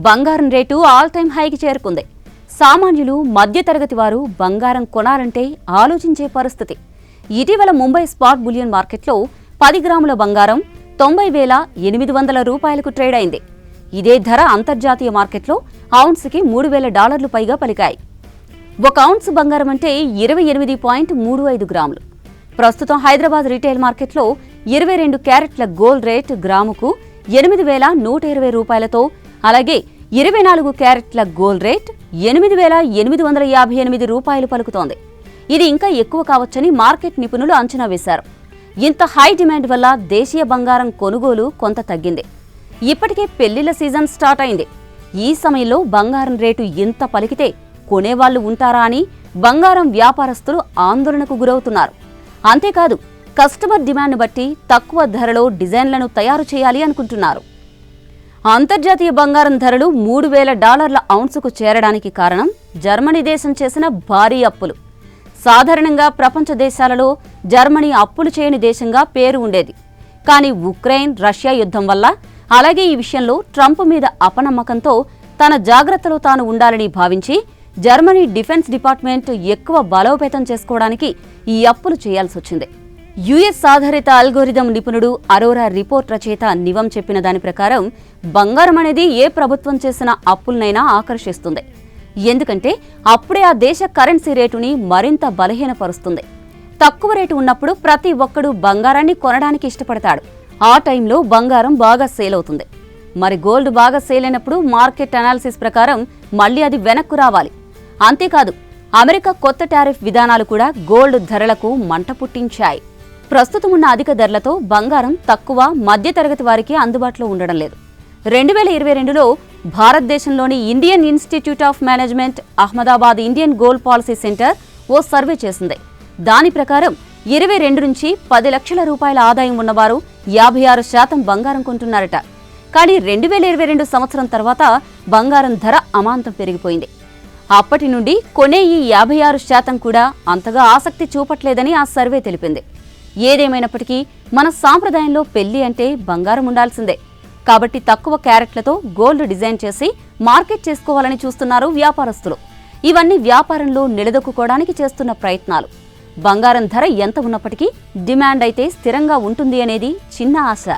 బంగారం rate all time హైకి చేరుకుంది. సామాన్యులు, మధ్యతరగతి వారు బంగారం కొనాలంటే ఆలోచించే పరిస్థితి. ఇటీవల ముంబై స్పాట్ బులియన్ మార్కెట్లో 10 గ్రాముల బంగారం 90,800 రూపాయలకు ట్రేడ్ అయింది. ఇదే ధర అంతర్జాతీయ మార్కెట్లో ఔన్స్కి $3,000 పైగా పలికాయి. ఒక ఔన్స్ బంగారం అంటే 28.35 గ్రాములు. ప్రస్తుతం హైదరాబాద్ రీటైల్ మార్కెట్లో 22 క్యారెట్ల గోల్డ్ రేట్ గ్రాముకు 8,120 రూపాయలతో, అలాగే 24 క్యారెట్ల గోల్డ్ రేట్ 8,858 రూపాయలు పలుకుతోంది. ఇది ఇంకా ఎక్కువ కావచ్చని మార్కెట్ నిపుణులు అంచనా వేశారు. ఇంత హై డిమాండ్ వల్ల దేశీయ బంగారం కొనుగోలు కొంత తగ్గింది. ఇప్పటికే పెళ్లిళ్ల సీజన్ స్టార్ట్ అయింది. ఈ సమయంలో బంగారం రేటు ఇంత పలికితే కొనేవాళ్లు ఉంటారా అని బంగారం వ్యాపారస్తులు ఆందోళనకు గురవుతున్నారు. అంతేకాదు, కస్టమర్ డిమాండ్ బట్టి తక్కువ ధరలో డిజైన్లను తయారు చేయాలి అనుకుంటున్నారు. అంతర్జాతీయ బంగారం ధరలు $3,000 ఔన్సుకు చేరడానికి కారణం జర్మనీ దేశం చేసిన భారీ అప్పులు. సాధారణంగా ప్రపంచ దేశాలలో జర్మనీ అప్పులు చేయని దేశంగా పేరు ఉండేది. కానీ ఉక్రెయిన్, రష్యా యుద్ధం వల్ల, అలాగే ఈ విషయంలో ట్రంప్ మీద అపనమ్మకంతో తన జాగ్రత్తలో తాను ఉండాలని భావించి జర్మనీ డిఫెన్స్ డిపార్ట్మెంట్ ఎక్కువ బలోపేతం చేసుకోవడానికి ఈ అప్పులు చేయాల్సొచ్చింది. యుఎస్ ఆధారిత అల్గోరిథం నిపుణుడు అరోరా రిపోర్ట్ రచయిత నివం చెప్పిన దాని ప్రకారం బంగారం అనేది ఏ ప్రభుత్వం చేసిన అప్పులనైనా ఆకర్షిస్తుంది. ఎందుకంటే అప్పుడే ఆ దేశ కరెన్సీ రేటుని మరింత బలహీనపరుస్తుంది. తక్కువ రేటు ఉన్నప్పుడు ప్రతి ఒక్కడూ బంగారాన్ని కొనడానికి ఇష్టపడతాడు. ఆ టైంలో బంగారం బాగా సేల్ అవుతుంది. మరి గోల్డ్ బాగా సేల్ అయినప్పుడు మార్కెట్ అనాలిసిస్ ప్రకారం మళ్లీ అది వెనక్కు రావాలి. అంతేకాదు, అమెరికా కొత్త టారిఫ్ విధానాలు కూడా గోల్డ్ ధరలకు మంట పుట్టించాయి. ప్రస్తుతం ఉన్న అధిక ధరలతో బంగారం తక్కువ మధ్యతరగతి వారికి అందుబాటులో ఉండడం లేదు. 2022లో భారతదేశంలోని Indian Institute of Management Ahmedabad Indian gold policy centre ఓ సర్వే చేసింది. దాని ప్రకారం 22 నుంచి 10 లక్షల రూపాయల ఆదాయం ఉన్నవారు 56% బంగారం కొంటున్నారట. కానీ 2022 సంవత్సరం తర్వాత బంగారం ధర అమాంతం పెరిగిపోయింది. అప్పటి నుండి కొనే ఈ 56% కూడా అంతగా ఆసక్తి చూపట్లేదని ఆ సర్వే తెలిపింది. ఏదేమైనప్పటికీ మన సాంప్రదాయంలో పెళ్లి అంటే బంగారం ఉండాల్సిందే. కాబట్టి తక్కువ క్యారెట్లతో గోల్డ్ డిజైన్ చేసి మార్కెట్ చేసుకోవాలని చూస్తున్నారు వ్యాపారస్తులు. ఇవన్నీ వ్యాపారంలో నిలదొక్కుకోవడానికి చేస్తున్న ప్రయత్నాలు. బంగారం ధర ఎంత ఉన్నప్పటికీ డిమాండ్ అయితే స్థిరంగా ఉంటుంది అనేది చిన్న ఆశ.